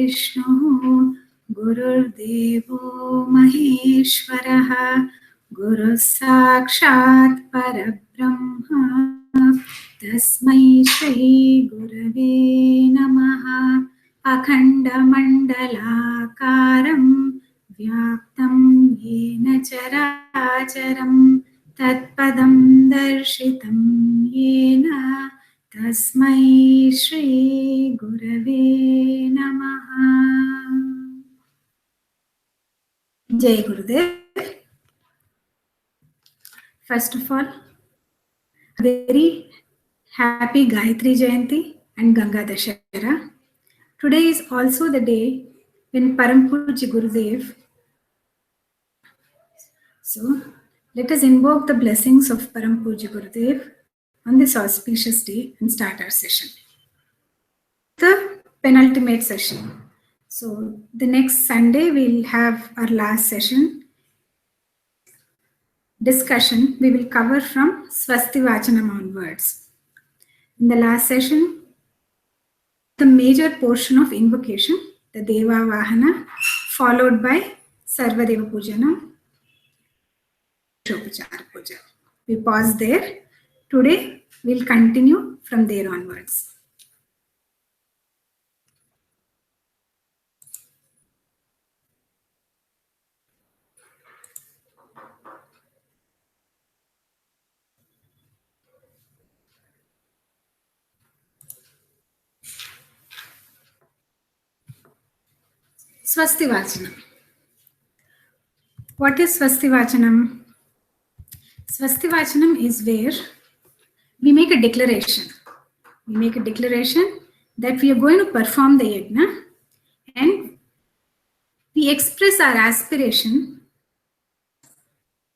गुरुर्विष्णुः गुरुर्देवो महेश्वरः गुरुः साक्षात् परब्रह्म तस्मै श्री गुरवे नमः। अखण्डमण्डलाकारं व्याप्तं येन चराचरं तत्पदं दर्शितं येन तस्मै श्री गुरवे नमः। जय गुरुदेव. First of all, very happy Gayatri Jayanti and Ganga Dashera. Today is also the day when Param Pujya Gurudev. So let us invoke the blessings of Param Pujya Gurudev on this auspicious day and start our session. The penultimate session. So the next Sunday we'll have our last session. Discussion we will cover from Swasti Vachanam onwards. In the last session, the major portion of invocation, the Deva Vahana, followed by Sarvadeva Pujanam, Shopachara Puja. We pause there. Today, we'll continue from there onwards. Swasti Vachanam. What is Swasti Vachanam? Swasti Vachanam is where we make a declaration. We make a declaration that we are going to perform the yajna and we express our aspiration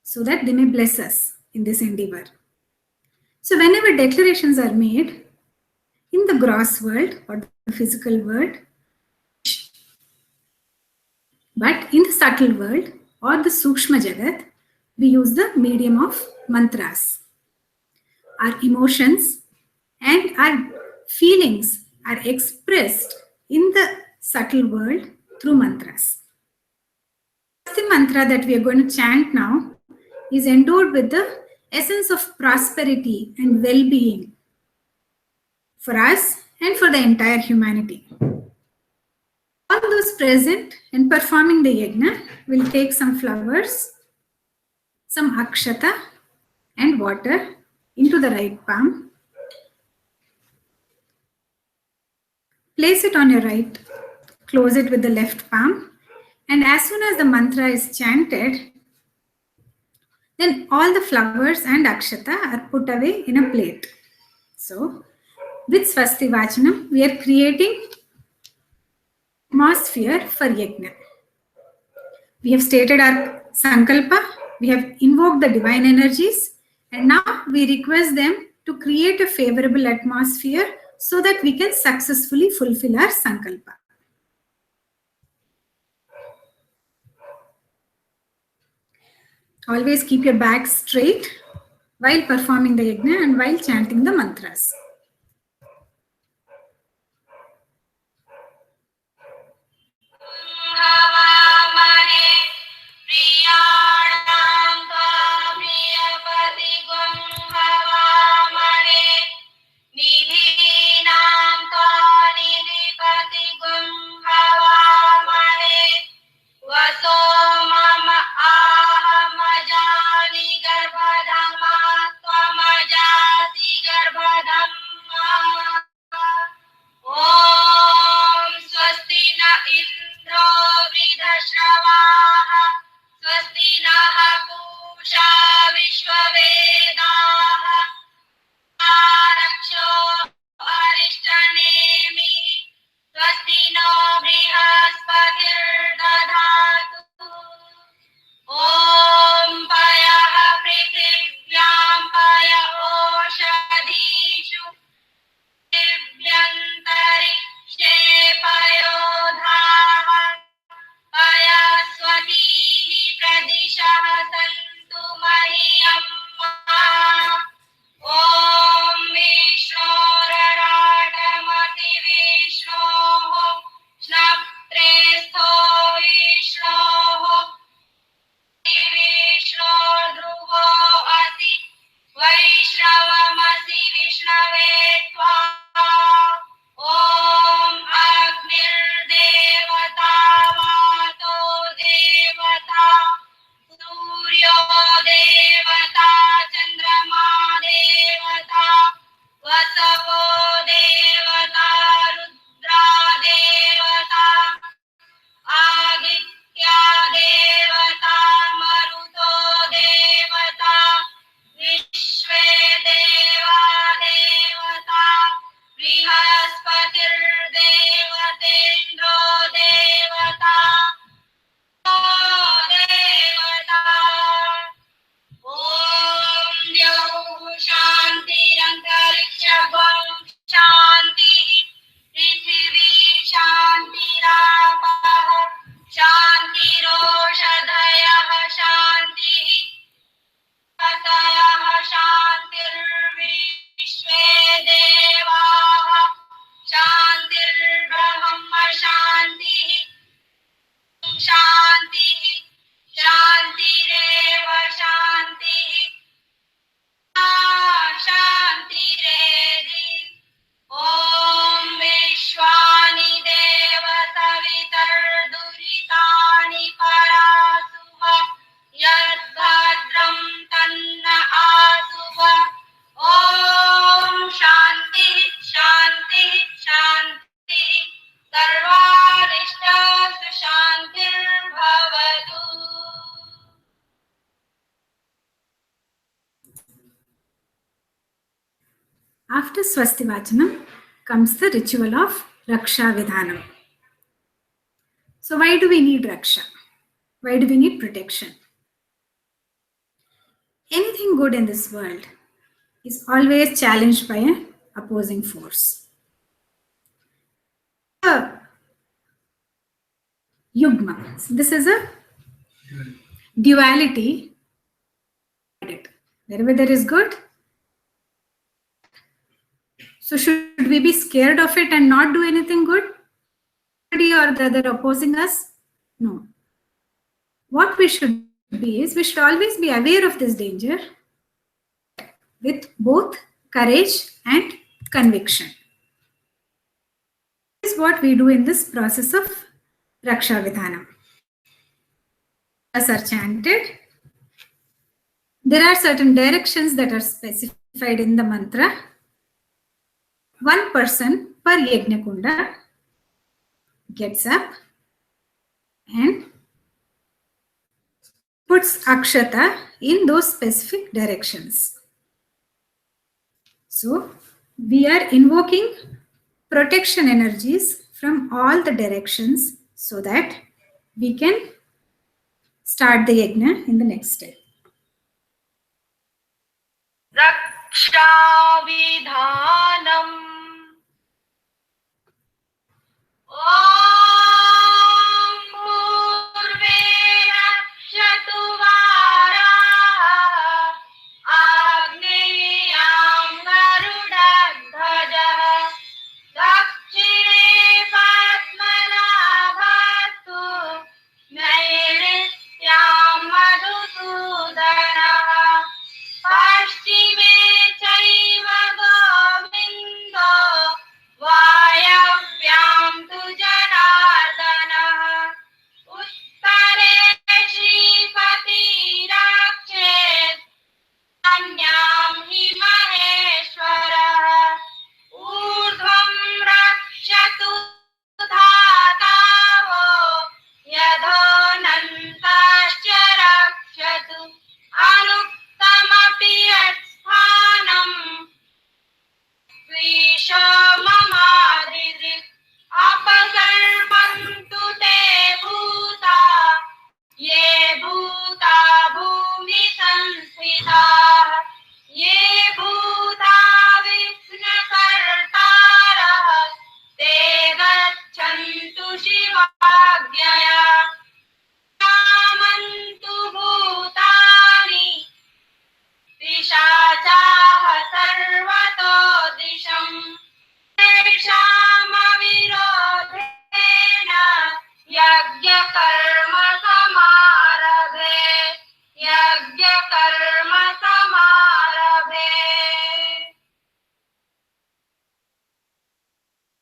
so that they may bless us in this endeavor. So whenever declarations are made in the gross world or the physical world, but in the subtle world or the Sukshma Jagat, we use the medium of mantras. Our emotions and our feelings are expressed in the subtle world through mantras. The mantra that we are going to chant now is endowed with the essence of prosperity and well-being for us and for the entire humanity. All those present and performing the yajna will take some flowers, some akshata and water into the right palm. Place it on your right, close it with the left palm, and as soon as the mantra is chanted, then all the flowers and akshata are put away in a plate. So, with Swasti Vachanam, we are creating atmosphere for yajna. We have stated our sankalpa, we have invoked the divine energies, and now we request them to create a favorable atmosphere so that we can successfully fulfill our sankalpa. Always keep your back straight while performing the yajna and while chanting the mantras. After Swasti Vachanam comes the ritual of Raksha Vidhanam. So why do we need Raksha? Why do we need protection? Anything good in this world is always challenged by an opposing force. Yugma. This is a duality. Wherever there is good, so should we be scared of it and not do anything good? Somebody or the other opposing us? No. What we should be is we should always be aware of this danger with both courage and conviction. This is what we do in this process of Raksha Vidhanam. As are chanted, there are certain directions that are specified in the mantra. One person per Yajna Kunda gets up and puts akshata in those specific directions. So we are invoking protection energies from all the directions so that we can start the yajna in the next step. Raksha Vidhanam.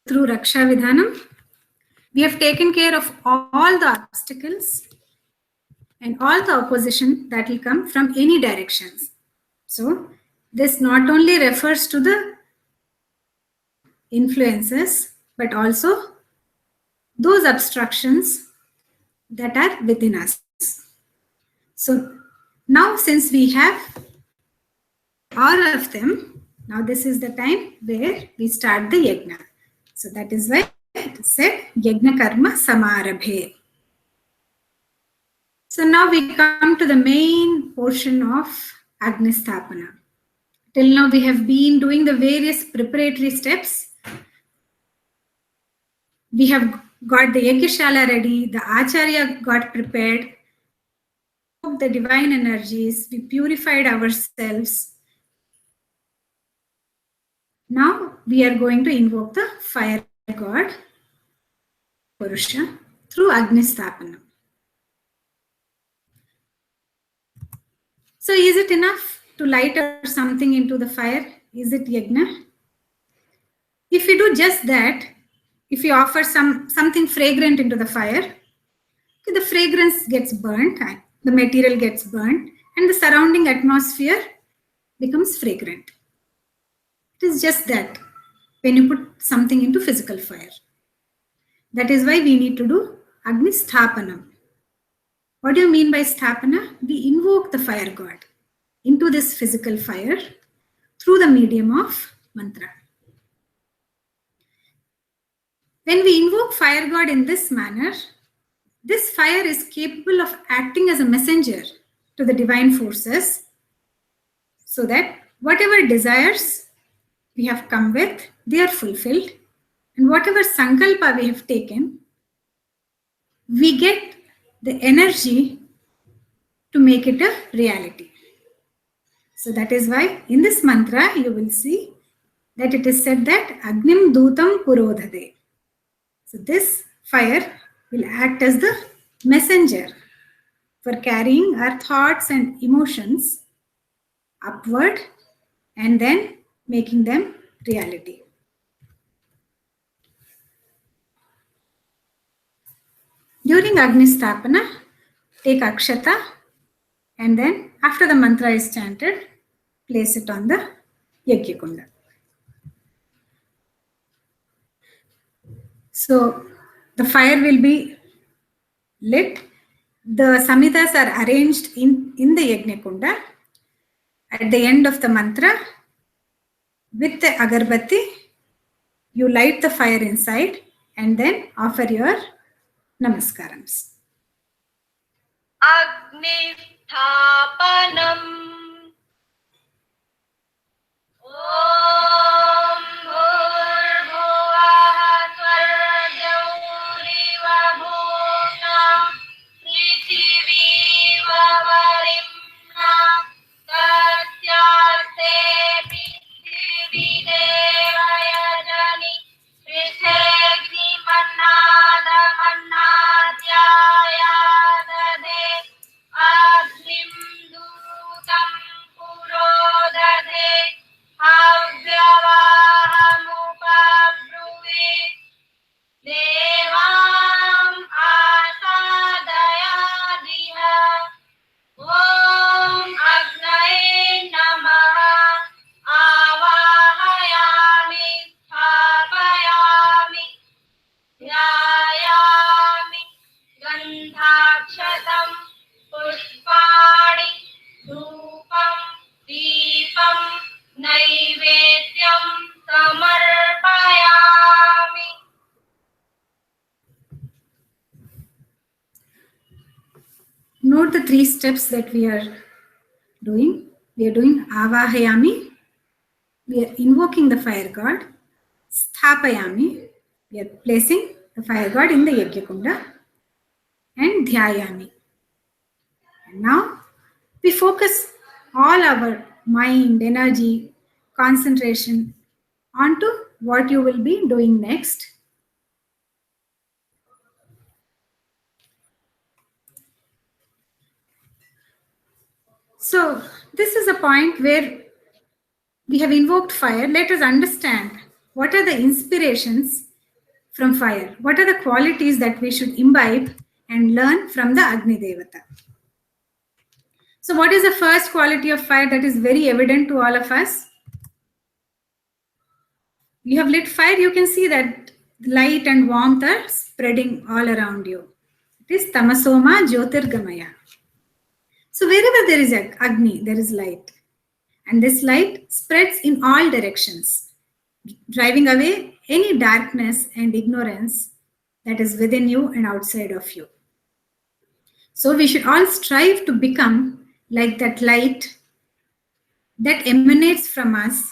Through Raksha Vidhanam, we have taken care of all the obstacles and all the opposition that will come from any directions. So this not only refers to the influences, but also those obstructions that are within us. So now since we have all of them, now this is the time where we start the yajna. So that is why it said yajna karma samarabhe. So now we come to the main portion of Agnisthapana. Till now we have been doing the various preparatory steps. We have got the Yagyashala ready, the Acharya got prepared, the divine energies, we purified ourselves. Now we are going to invoke the fire god Purusha through Agnisthapana. So is it enough to light something into the fire? Is it yajna? If you do just that, if you offer something fragrant into the fire, the fragrance gets burnt, the material gets burnt, and the surrounding atmosphere becomes fragrant. It is just that when you put something into physical fire. That is why we need to do Agni Sthapana. What do you mean by Sthapana? We invoke the fire god into this physical fire through the medium of mantra. When we invoke fire god in this manner, this fire is capable of acting as a messenger to the divine forces so that whatever desires we have come with, they are fulfilled. And whatever sankalpa we have taken, we get the energy to make it a reality. So that is why in this mantra you will see that it is said that Agnim Dutam Purodhade. So this fire will act as the messenger for carrying our thoughts and emotions upward and then making them reality. During Agni Stapana, take Akshata and then after the mantra is chanted, place it on the Yajna. So the fire will be lit. The Samitas are arranged in the Yajna Kunda. At the end of the mantra, with the agarbatti, you light the fire inside and then offer your namaskarams. अग्निस्थापनम् ॐ भूर्भुवः स्वर्गौरिव भूम्ना पृथिवीव वरिम्ना तस्यास्ते पृथिवीदेव यजनि पृथेऽग्निमन्नादमन्नाद्यायाददे अग्निं दूतं पुरोदधे हव्यवाहमुपब्रुवे देवाम् आसादयादिह ॐ अग्नये नमः आवाहयामि स्थापयामि ध्यायामि गन्धाक्षतं पुष्पाणि धूपं दीपं नैवेद्यं समर्पयामि. Note the 3 steps that we are doing. We are doing Avahayami. We are invoking the fire god. Sthapayami. We are placing the fire god in the Yajna Kunda. And Dhyayami. And now we focus all our mind, energy, concentration onto what you will be doing next. So this is a point where we have invoked fire. Let us understand what are the inspirations from fire. What are the qualities that we should imbibe and learn from the Agni Devata. So what is the first quality of fire that is very evident to all of us? You have lit fire, you can see that light and warmth are spreading all around you. It is Tamasoma Jyotirgamaya. So wherever there is Agni, there is light. And this light spreads in all directions, driving away any darkness and ignorance that is within you and outside of you. So we should all strive to become like that light that emanates from us.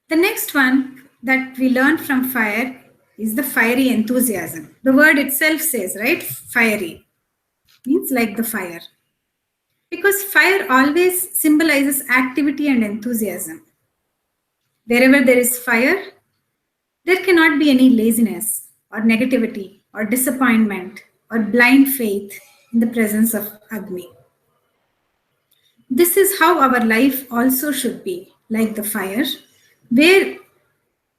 The next one that we learn from fire is the fiery enthusiasm. The word itself says, right? Fiery means like the fire. Because fire always symbolizes activity and enthusiasm. Wherever there is fire, there cannot be any laziness or negativity or disappointment or blind faith in the presence of Agni. This is how our life also should be, like the fire, where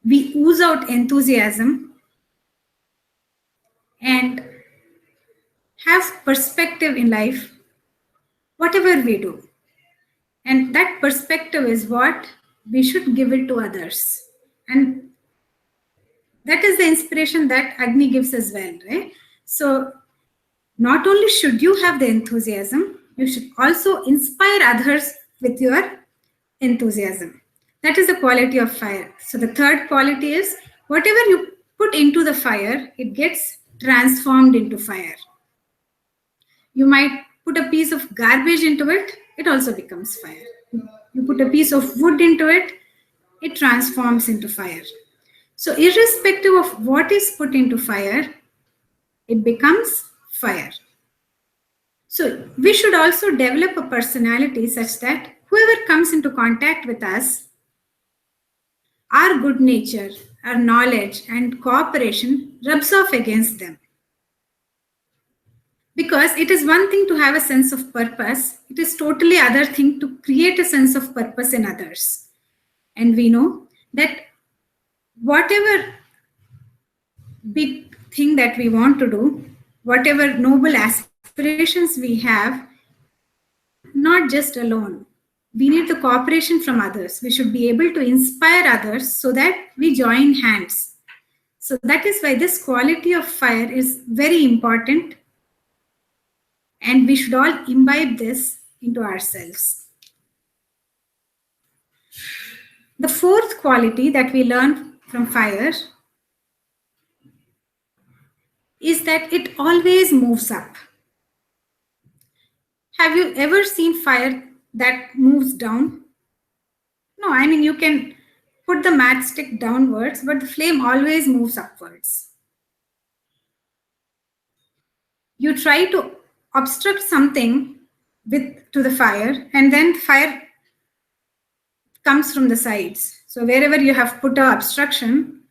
we ooze out enthusiasm and have perspective in life, whatever we do. And that perspective is what we should give it to others. And that is the inspiration that Agni gives as well, right? So not only should you have the enthusiasm, you should also inspire others with your enthusiasm. That is the quality of fire. So the third quality is whatever you put into the fire, it gets transformed into fire. You might put a piece of garbage into it, it also becomes fire. You put a piece of wood into it, it transforms into fire. So, irrespective of what is put into fire, it becomes fire. So, we should also develop a personality such that whoever comes into contact with us, our good nature, our knowledge, and cooperation rubs off against them. Because it is one thing to have a sense of purpose, it is totally other thing to create a sense of purpose in others. And we know that whatever big thing that we want to do, whatever noble aspirations we have, we are not just alone. We need the cooperation from others. We should be able to inspire others so that we join hands. So that is why this quality of fire is very important, and we should all imbibe this into ourselves. The fourth quality that we learn from fire is that it always moves up. Have you ever seen fire that moves down? No, I mean, you can put the matchstick downwards, but the flame always moves upwards. You try to obstruct something to the fire, and then fire comes from the sides. So wherever you have put a obstruction,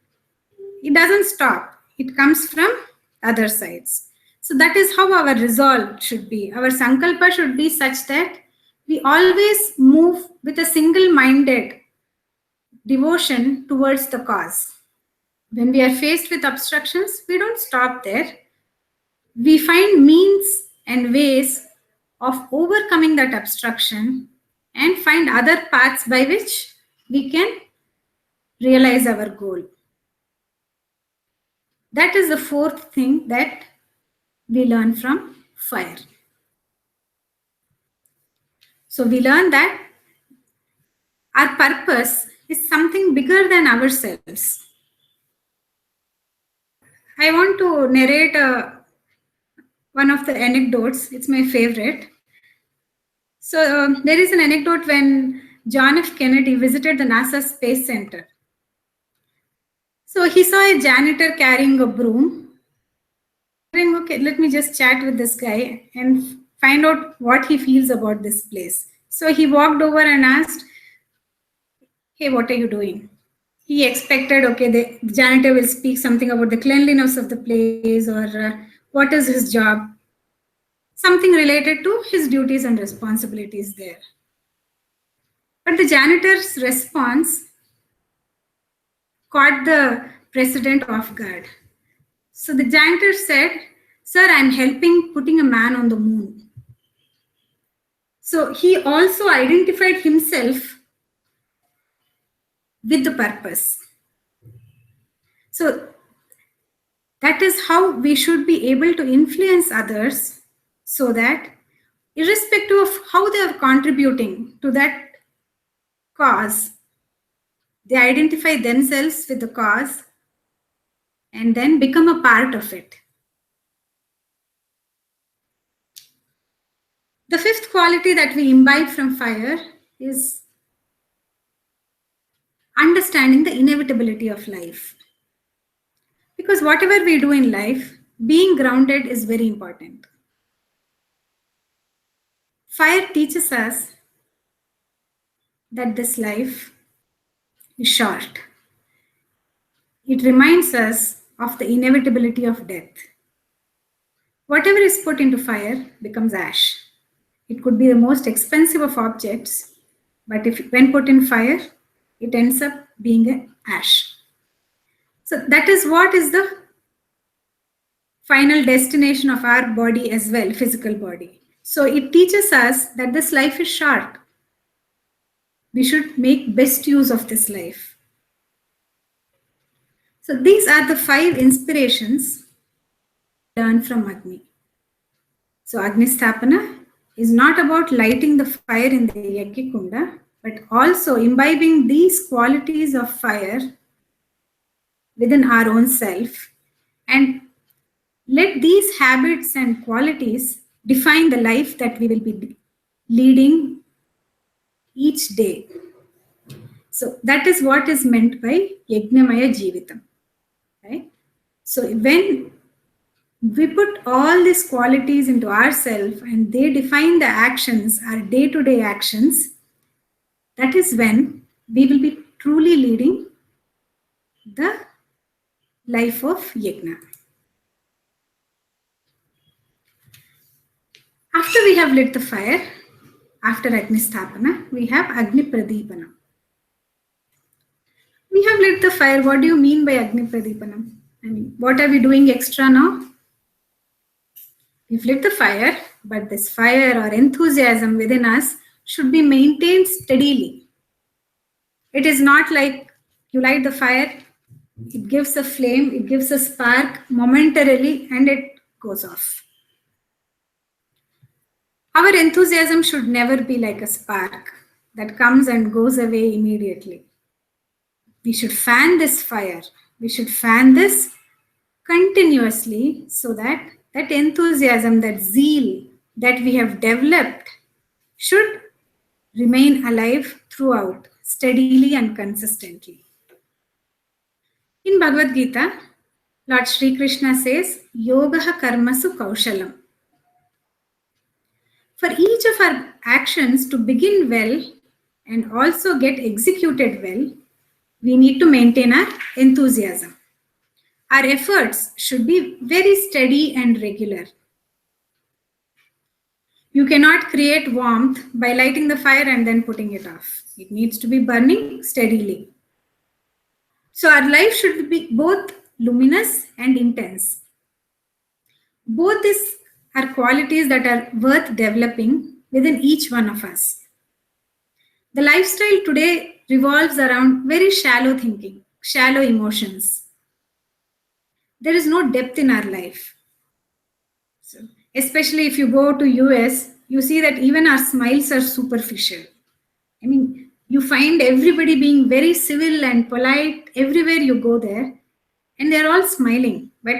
it doesn't stop. It comes from other sides. So that is how our resolve should be. Our sankalpa should be such that we always move with a single-minded devotion towards the cause. When we are faced with obstructions, we don't stop there. We find means and ways of overcoming that obstruction and find other paths by which we can realize our goal. That is the fourth thing that we learn from fire. So we learn that our purpose is something bigger than ourselves. I want to narrate one of the anecdotes. It's my favorite. So there is an anecdote when John F. Kennedy visited the NASA Space Center. So he saw a janitor carrying a broom. Okay, let me just chat with this guy and find out what he feels about this place. So he walked over and asked, "Hey, what are you doing?" He expected, okay, the janitor will speak something about the cleanliness of the place or what is his job, something related to his duties and responsibilities there. But the janitor's response caught the president off guard. So the janitor said, "Sir, I'm helping putting a man on the moon." So he also identified himself with the purpose. So that is how we should be able to influence others so that irrespective of how they are contributing to that cause, they identify themselves with the cause and then become a part of it. The fifth quality that we imbibe from fire is understanding the inevitability of life. Because whatever we do in life, being grounded is very important. Fire teaches us that this life is short. It reminds us of the inevitability of death. Whatever is put into fire becomes ash. It could be the most expensive of objects, but when put in fire, it ends up being an ash. So that is what is the final destination of our body as well, physical body. So it teaches us that this life is short. We should make best use of this life. So these are the 5 inspirations learned from Agni. So Agni Sthapana is not about lighting the fire in the Yajna, but also imbibing these qualities of fire within our own self, and let these habits and qualities define the life that we will be leading each day. So that is what is meant by Yajnamaya Jeevitam. Right? So when we put all these qualities into ourselves and they define the actions, our day-to-day actions, that is when we will be truly leading the life of Yajna. After we have lit the fire, after Agni Sthapana, we have Agni Pradipana. We have lit the fire. What do you mean by Agni Pradipana? I mean, what are we doing extra now? We've lit the fire, but this fire or enthusiasm within us should be maintained steadily. It is not like you light the fire, it gives a flame, it gives a spark momentarily, and it goes off. Our enthusiasm should never be like a spark that comes and goes away immediately. We should fan this fire. We should fan this continuously so that that enthusiasm, that zeal that we have developed should remain alive throughout, steadily and consistently. In Bhagavad Gita, Lord Sri Krishna says, Yogaha karmasu kaushalam. For each of our actions to begin well and also get executed well, we need to maintain our enthusiasm. Our efforts should be very steady and regular. You cannot create warmth by lighting the fire and then putting it off. It needs to be burning steadily. So our life should be both luminous and intense. Both these are qualities that are worth developing within each one of us. The lifestyle today revolves around very shallow thinking, shallow emotions. There is no depth in our life. So, especially if you go to US, you see that even our smiles are superficial. I mean, you find everybody being very civil and polite everywhere you go there, and they're all smiling, but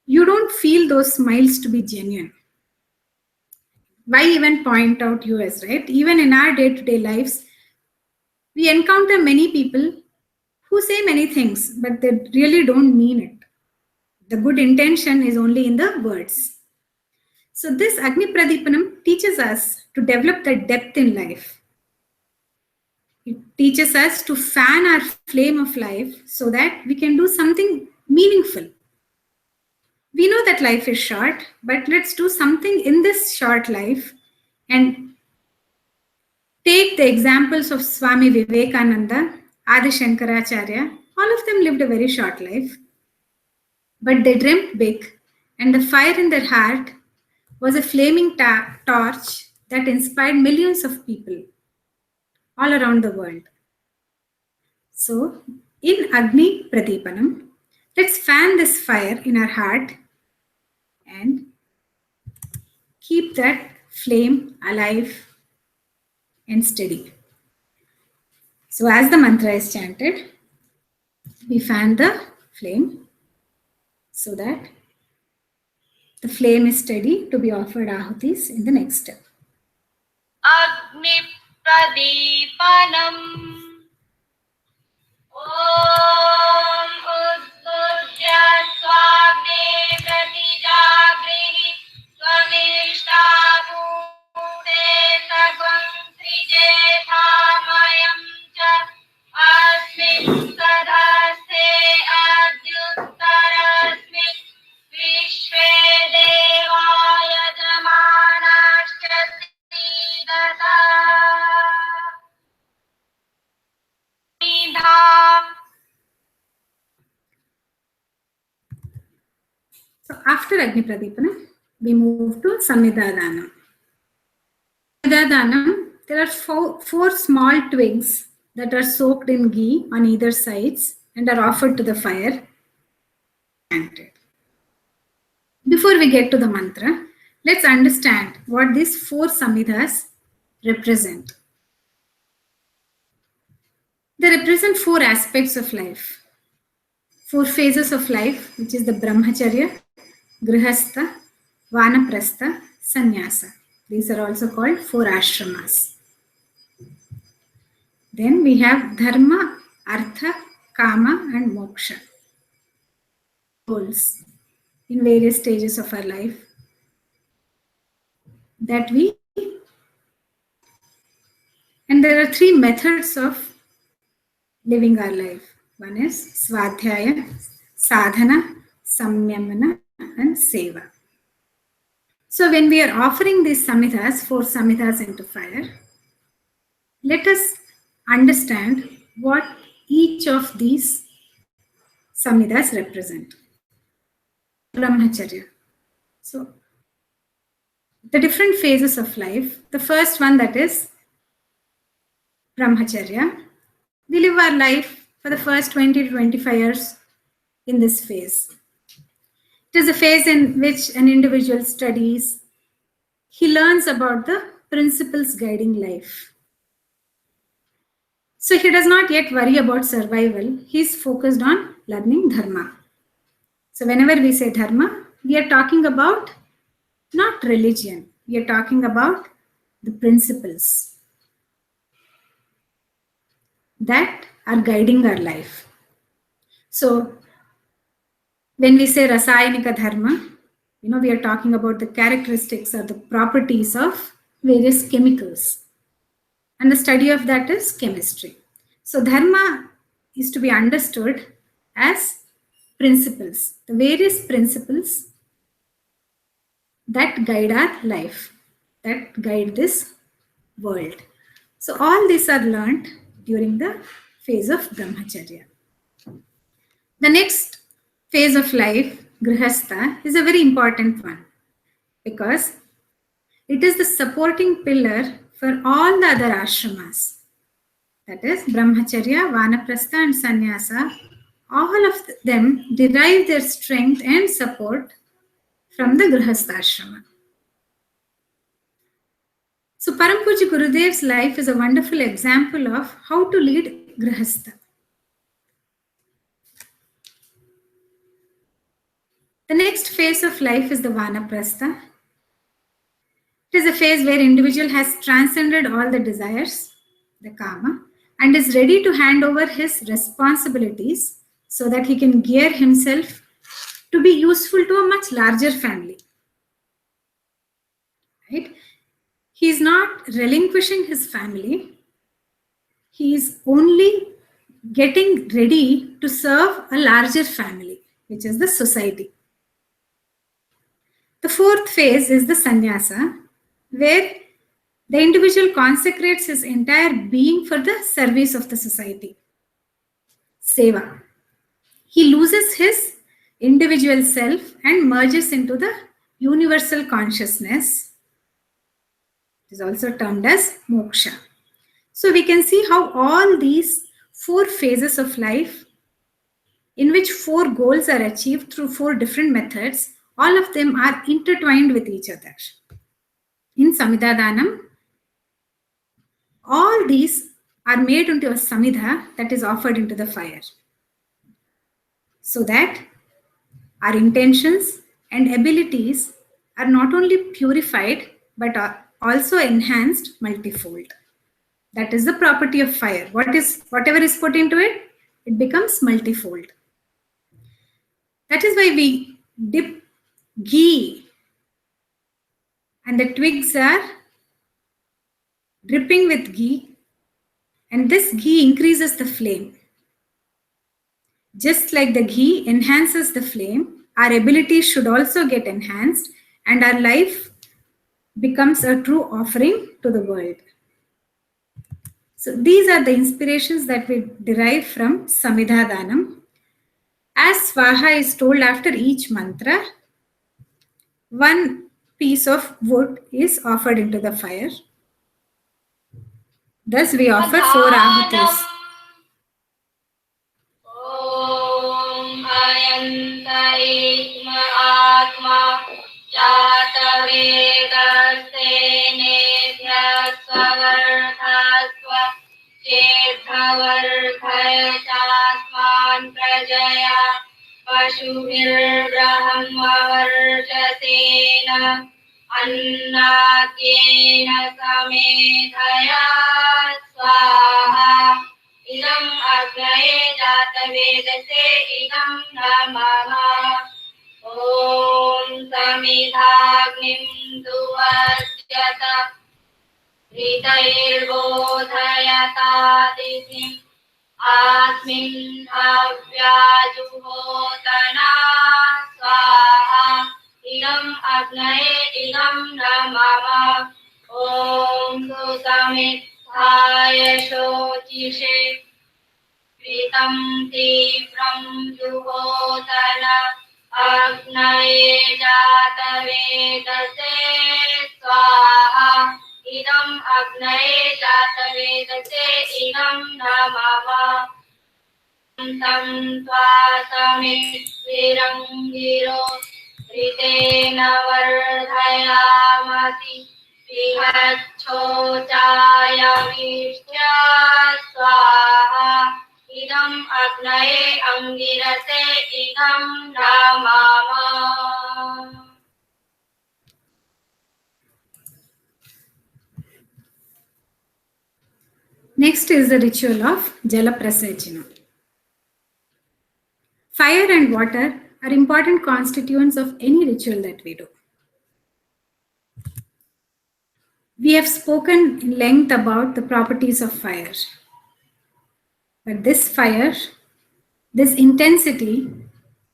you don't feel those smiles to be genuine. Why even point out US, right? Even in our day-to-day lives, we encounter many people who say many things, but they really don't mean it. The good intention is only in the words. So this Agni Pradipanam teaches us to develop the depth in life. It teaches us to fan our flame of life so that we can do something meaningful. We know that life is short, but let's do something in this short life and take the examples of Swami Vivekananda, Adi Shankaracharya. All of them lived a very short life, but they dreamt big, and the fire in their heart was a flaming torch that inspired millions of people all around the world. So, in Agni Pradipanam, let's fan this fire in our heart and keep that flame alive and steady. So, as the mantra is chanted, we fan the flame so that the flame is steady to be offered ahutis in the next step. Agni Pradipanam. Om Uddurya Swagni Pratijagrihi Swanishtabhute Sagvam Trijethamayam Cha Asmin Sadhaste Adyuttarasmi Vishve Devaya Jamanashcha Sidata So after Agni Pradipana, we move to Samhidhadanam. Samhidhadanam, there are four small twigs that are soaked in ghee on either sides and are offered to the fire. Before we get to the mantra, Let's understand what these four samhitas represent. They represent four aspects of life, four phases of life, which is the brahmacharya, grihastha, vanaprastha, sannyasa. These are also called four ashramas. Then we have dharma, artha, kama, and moksha. Goals in various stages of our life that we, and there are three methods of living our life. One is swadhyaya, sadhana, samyamana, and seva. So when we are offering these samhitas, four samhitas into fire, let us understand what each of these samhitas represent. Brahmacharya. So the different phases of life. The first one, that is brahmacharya. We live our life for the first 20 to 25 years in this phase. It is a phase in which an individual studies, he learns about the principles guiding life. So he does not yet worry about survival. He is focused on learning dharma. So whenever we say dharma, we are talking about not religion. We are talking about the principles that are guiding our life. So when we say rasayanika dharma, we are talking about the characteristics or the properties of various chemicals. And the study of that is chemistry. So dharma is to be understood as principles, the various principles that guide our life, that guide this world. So all these are learned during the phase of brahmacharya. The next phase of life, grihastha, is a very important one because it is the supporting pillar for all the other ashramas. That is brahmacharya, vanaprastha, and sannyasa. All of them derive their strength and support from the grihastha ashrama. So Param Puja Gurudev's life is a wonderful example of how to lead grihastha. The next phase of life is the vanaprastha. It is a phase where individual has transcended all the desires, the kama, and is ready to hand over his responsibilities so that he can gear himself to be useful to a much larger family. Right? He is not relinquishing his family. He is only getting ready to serve a larger family, which is the society. The fourth phase is the sannyasa, where the individual consecrates his entire being for the service of the society. Seva. He loses his individual self and merges into the universal consciousness. It is also termed as moksha. So we can see how all these four phases of life, in which four goals are achieved through four different methods, all of them are intertwined with each other. In Samhita all these are made into a samhita that is offered into the fire, so that our intentions and abilities are not only purified but are also enhanced multifold. That is the property of fire. Whatever is put into it, it becomes multifold. That is why we dip ghee and the twigs are dripping with ghee, and this ghee increases the flame. Just like the ghee enhances the flame, our abilities should also get enhanced and our life becomes a true offering to the world. So these are the inspirations that we derive from Samhita. As Swaha is told after each mantra, one piece of wood is offered into the fire. Thus we offer four ahutis. Om Ayanta Atma Jata प्रजया पशुभिर्ब्रह्मवर्चसेन अन्नाद्येन समेधया स्वाहा इदम् अग्नये जातवेदसे इदं नमः ॐ समिधाग्निं दुवर्त्यत हृदैर्बोधयतादितिम् अस्मिन् हव्याजुहोतना स्वाहा इदम् अग्नये इदं नमः ॐ सुसमित्थाय शोचिषे प्रीतं तीव्रं जुहोतन अग्नये जातवेदसे स्वाहा इदम् अग्नये जातवेदसे इदं नमः तं त्वा समिद्भिरङ्गिरो ऋतेन वर्धयामसि विहच्छोचायमिष्या स्वाहा इदम् अग्नये अङ्गिरसे इदं नमः Next is the ritual of Jala Prasajana. Fire and water are important constituents of any ritual that we do. We have spoken in length about the properties of fire. But this fire, this intensity,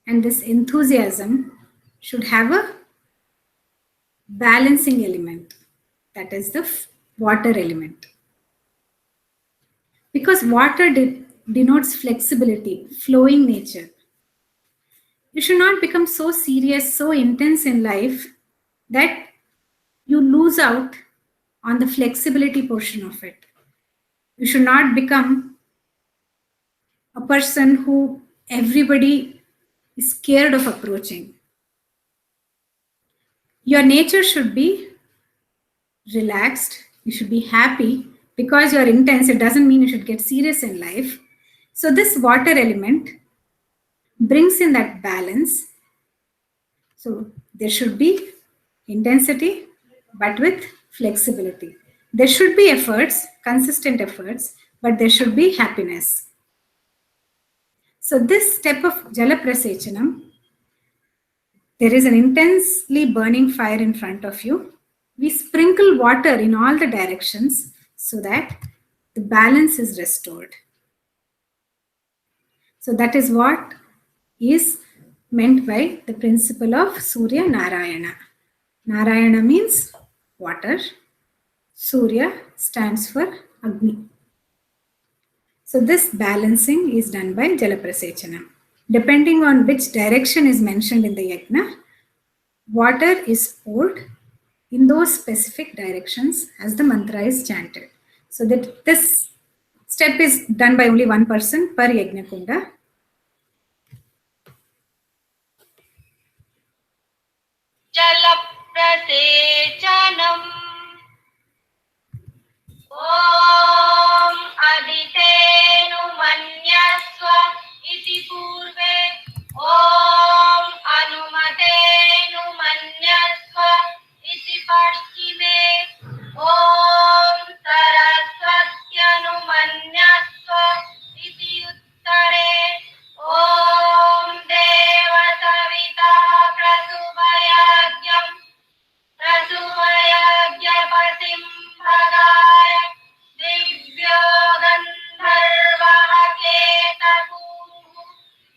and this enthusiasm should have a balancing element, that is the water element. Because water denotes flexibility, flowing nature. You should not become so serious, so intense in life that you lose out on the flexibility portion of it. You should not become a person who everybody is scared of approaching. Your nature should be relaxed. You should be happy because you're intense. It doesn't mean you should get serious in life. So this water element brings in that balance. So there should be intensity, but with flexibility. There should be efforts, consistent efforts, but there should be happiness. So this step of Jala Prasechanam, there is an intensely burning fire in front of you. We sprinkle water in all the directions so that the balance is restored. So that is what is meant by the principle of Surya Narayana. Narayana means water. Surya stands for Agni. So this balancing is done by Jala Prasechanam. Depending on which direction is mentioned in the yajna, water is poured in those specific directions as the mantra is chanted. So that this step is done by only one person per yajna kunda. जलप्रसेचनम् ॐ अदितेनुमन्यस्व इति पूर्वे ॐ अनुमतेनुमन्यस्व इति पश्चिमे ॐ सरस्वत्यनुमन्यस्व इति उत्तरे ॐ देवसविता प्रसुभयज्ञपतिं भगाय दिव्यो गन्धर्वः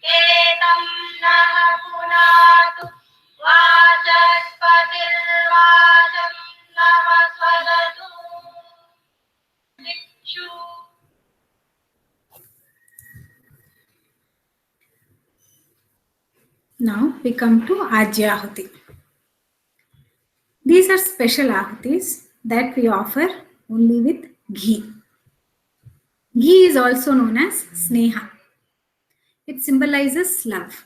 केतं नः पुनातु वाचस्पतिर्वाचं नः स्वदतु दिक्षु Now we come to Ajyahuti. These are special ahutis that we offer only with ghee. Ghee is also known as sneha. It symbolizes love.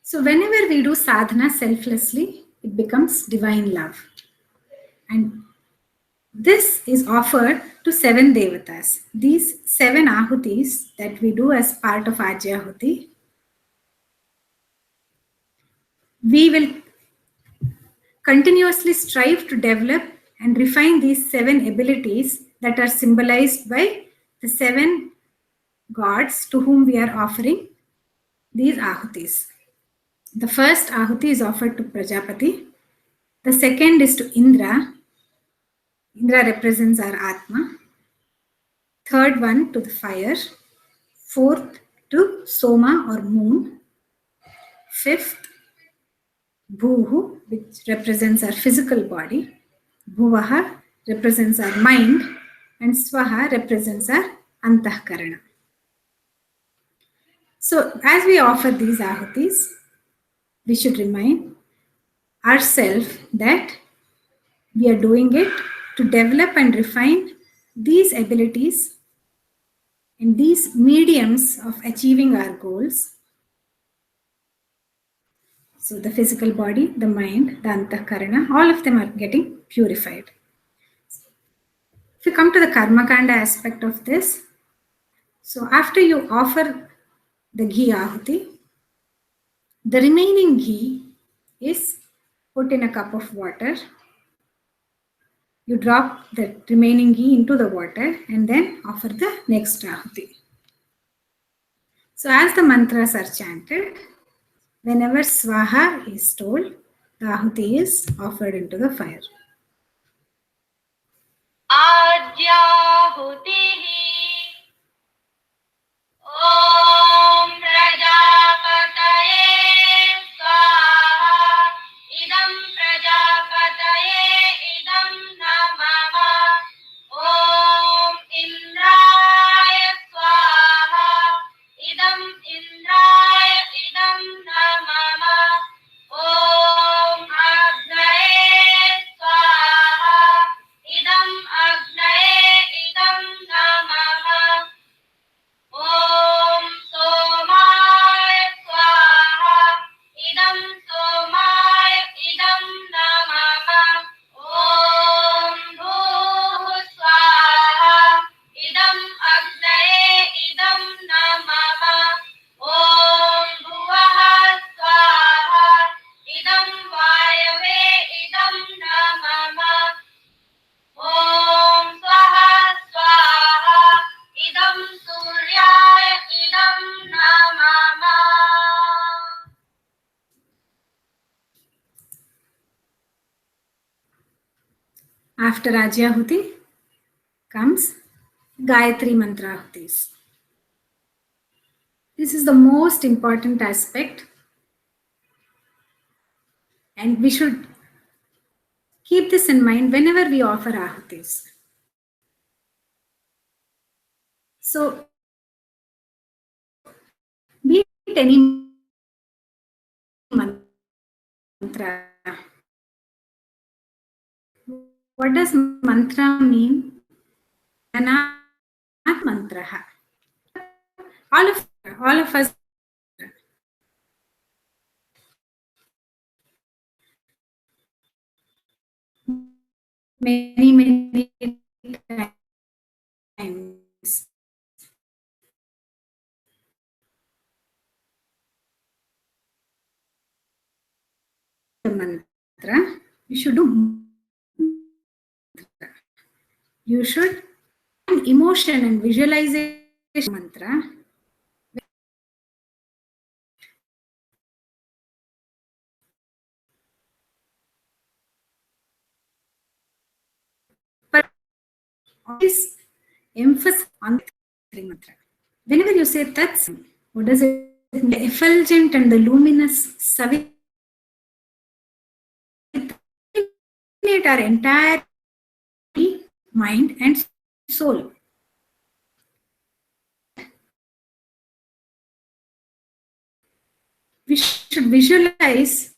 So whenever we do sadhana selflessly, it becomes divine love. And This is offered to 7 devatas. These 7 ahutis that we do as part of Ajyahuti, we will continuously strive to develop and refine these 7 abilities that are symbolized by the 7 gods to whom we are offering these ahutis. The first ahuti is offered to Prajapati. The second is to Indra. Indra represents our Atma. Third one to the fire. Fourth to Soma or moon. Fifth, Bhuhu, which represents our physical body. Bhuvaha represents our mind. And Swaha represents our Antahkarana. So, as we offer these ahutis, we should remind ourselves that we are doing it to develop and refine these abilities and these mediums of achieving our goals. So the physical body, the mind, the antahkarana, all of them are getting purified. If you come to the karma kanda aspect of this, so after you offer the ghee ahuti, the remaining ghee is put in a cup of water. You drop the remaining ghee into the water and then offer the next ahuti. So as the mantras are chanted, whenever swaha is told, the ahuti is offered into the fire. आज्याहुतिः ॐ प्रजापतये स्वाहा इदं प्रजापतये इदं नमः ॐ इन्द्राय स्वाहा इदं इन्द्राय इदं नमः ॐ अग्नये स्वाहा इदं अग्नये इदं नमः ॐ सोमाय स्वाहा इदं सोमाय इदं नमः ॐ भूः स्वाहा इदं अग्नये इदं नमः ॐ भुवः स्वाहा इदं वायवे इदं नमः ॐ स्वः स्वाहा इदं सूर्याय इदं नमः After Ajyahuti comes Gayatri Mantra Ahutis. This is the most important aspect, and we should keep this in mind whenever we offer ahutis. So, be it any mantra. What does mantra mean? Anat mantraha. All of us many times. The mantra, you should do. You should emotion and visualization mantra. But always emphasis on the mantra. Whenever you say that's, what does it mean? The effulgent and the luminous savit our entire mind and soul. We should visualize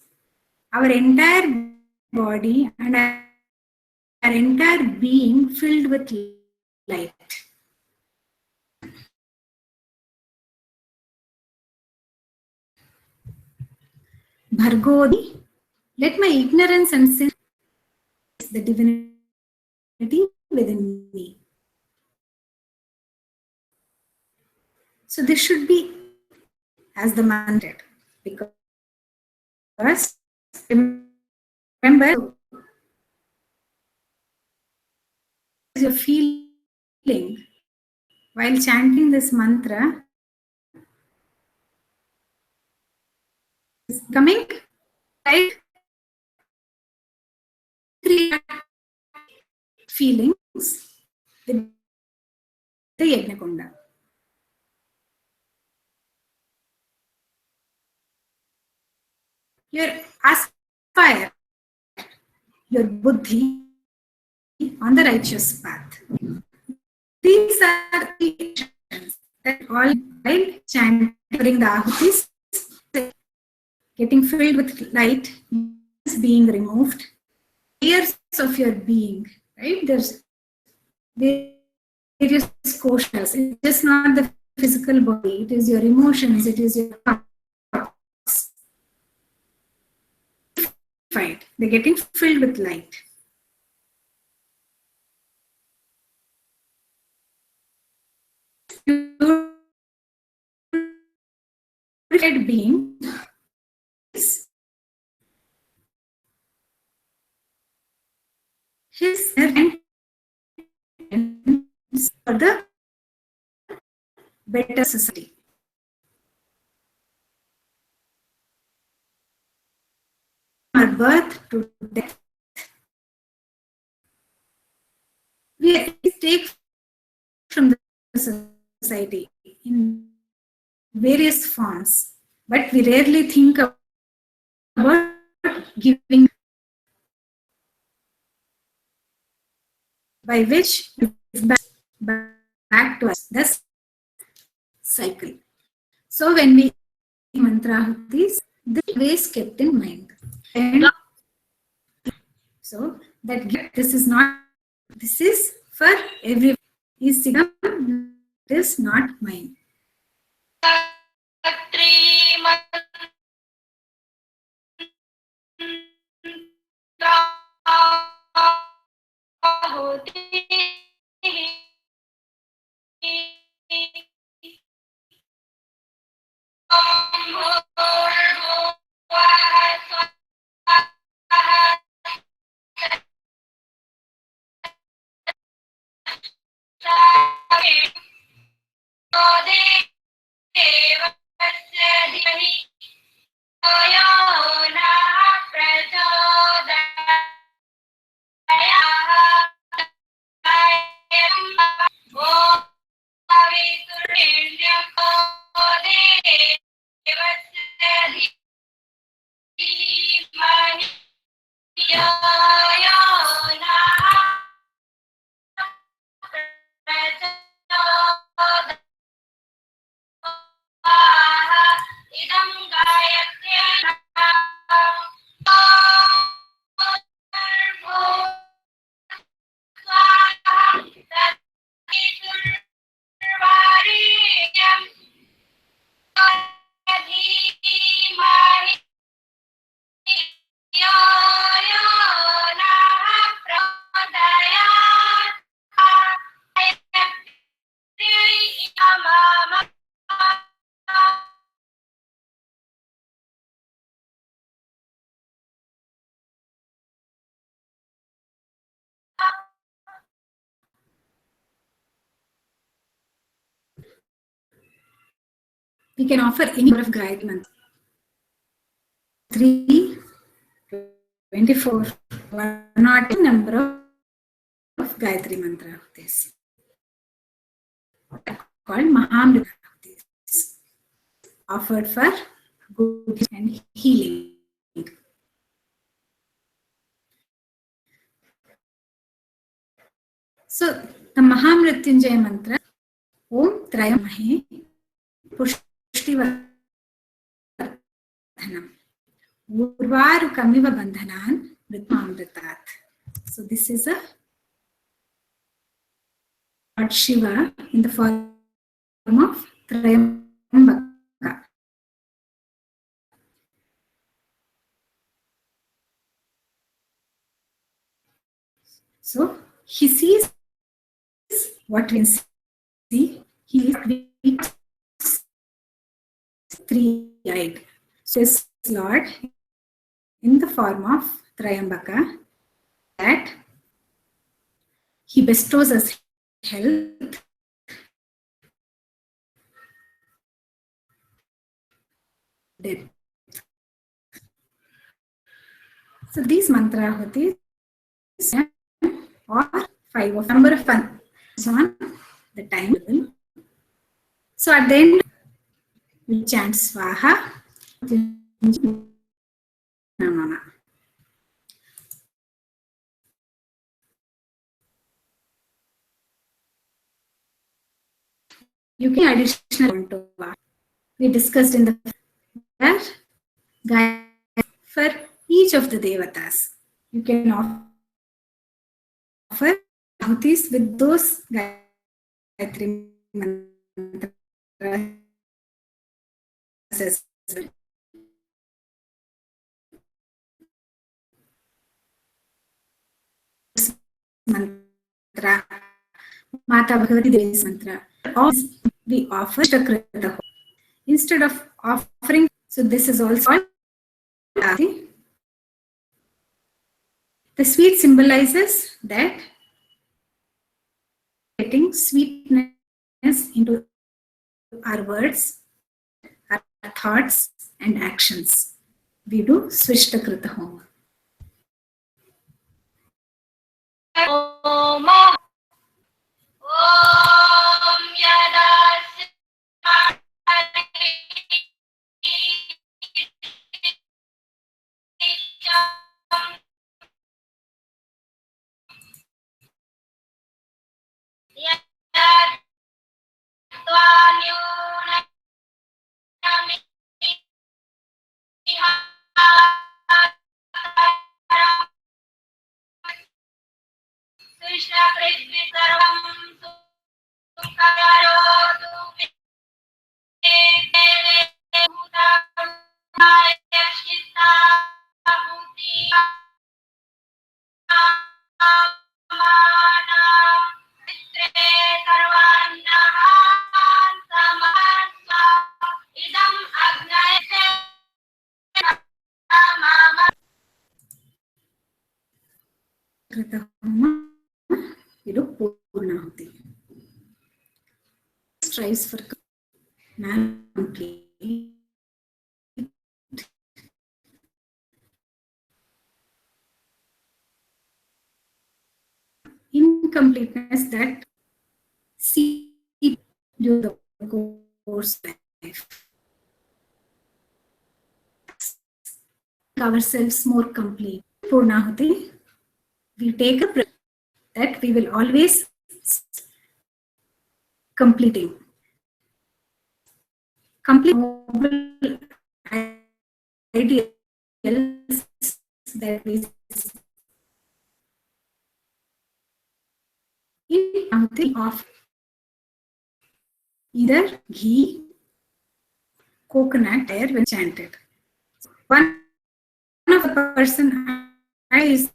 our entire body and our entire being filled with light. Bhargodi, let my ignorance and sin the divinity within me. So this should be as the mantra, because remember you're feeling while chanting this mantra is coming right feelings with the Yajnakonda. Your aspire your buddhi on the righteous path. These are the actions that all while chanting during the ahutis, getting filled with light is being removed. Layers of your being, right? There's various koshas. It's just not the physical body. It is your emotions. It is your thoughts. They're getting filled with light. Purified being is his for the better society. Our birth to death, we take from the society in various forms, but we rarely think about giving, by which we give back to us this cycle. So when we mantra this always kept in mind. And so that this is not, this is for everyone. Is Sigam, it is not mine. We can offer any number of Gayatri mantras. 3, 24, 101 number of Gayatri mantra of this. Called Mahamrita, offered for good and healing. So the Mahamrityunjaya mantra, Om Trayamahe Pushtivardhanam Urvarukamiva Bandhanan Ritmamritat. So this is a Lord Shiva in the form of Trayambaka. So He sees what we can see. He is three-eyed. So his Lord in the form of Trayambaka, that he bestows us health, death. So these mantra hotis or 5 of number of fun on the time level. So at the end we chant Swaha. Namama. You can additional to we discussed in the where for each of the devatas. You can offer ahutis with those Gayatri mantras as well. Mantra, Mata Bhagavati Devi's mantra. All we offer Chakrita instead of offering. So this is also the sweet symbolizes that getting sweetness into our words, our thoughts and actions. We do Swishtakrita Homa. Om Yadasya Krita Homa, we do Purnahuti. Strives for complete. Incompleteness that see during the course of life. Ourselves more complete. Purnahuti, we take a breath that we will always completing. Complete noble ideals that we in of either ghee, coconut, air when chanted. One of the person is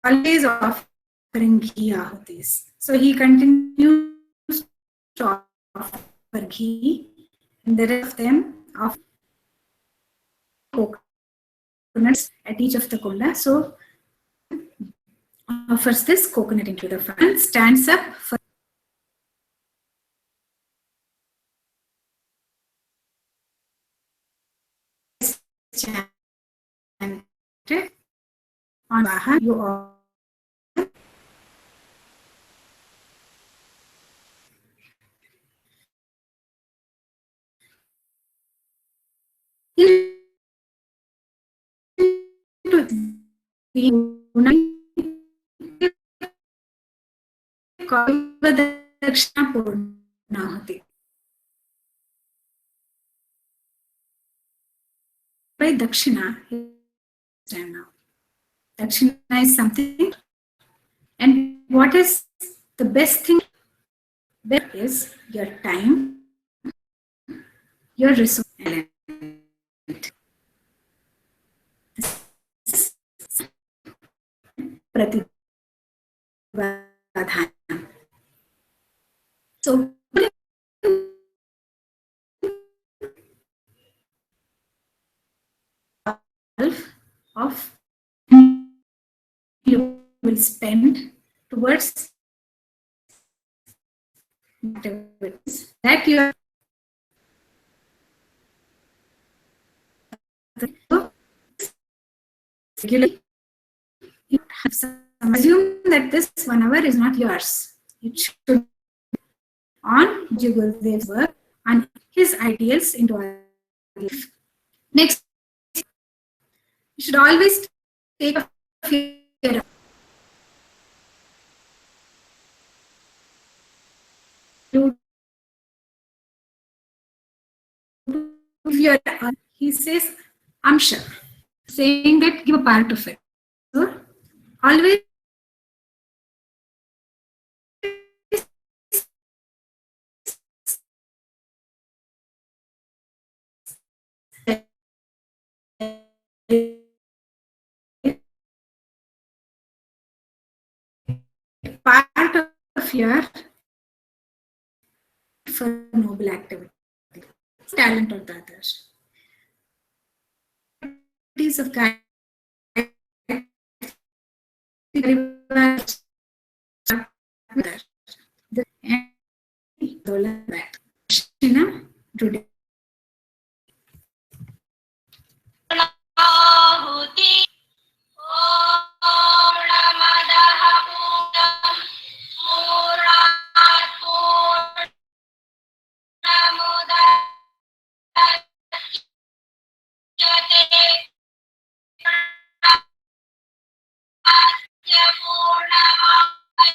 always offering ghee ahutis. So he continues to offer ghee, and the rest of them offer coconuts at each of the kunda. So offers this coconut into the fire and stands up for chanted on Vaha. You all दक्षिणा पूर्ण होती by dakshina now. Dakshina is something, and what is the best thing? Best is your time, your resource, and Pratibha of you will spend towards activities that you are regularly. You have some assume that this 1 hour is not yours. It should on Jugurdev's work and his ideals into our life. Next, you should always take a fear. He says, I'm sure. Saying that, give a part of it. So, always part of your for noble activity, talent of the others. Activities of today. Ahuti Om Namadaha Purnam Murat Purnamudachyate Prasya Purnamaya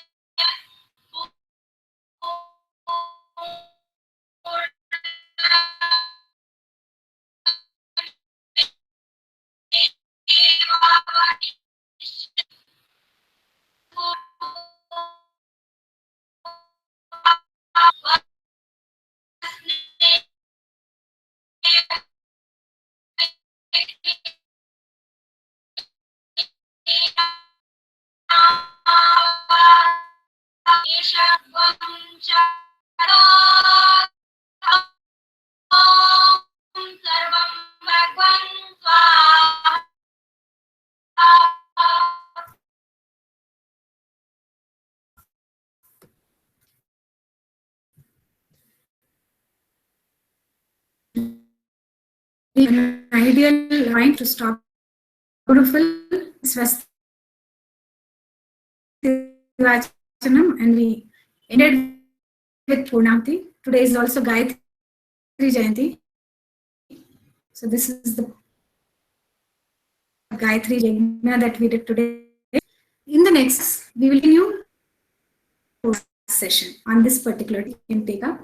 Sarvam Bhagwan Swaha An ideal line to stop beautiful Swastika and we ended with Purnamti. Today is also Gayatri Jayanti. So this is the Gayatri Yagna that we did today. In the next, we will continue session on this particular you can take up.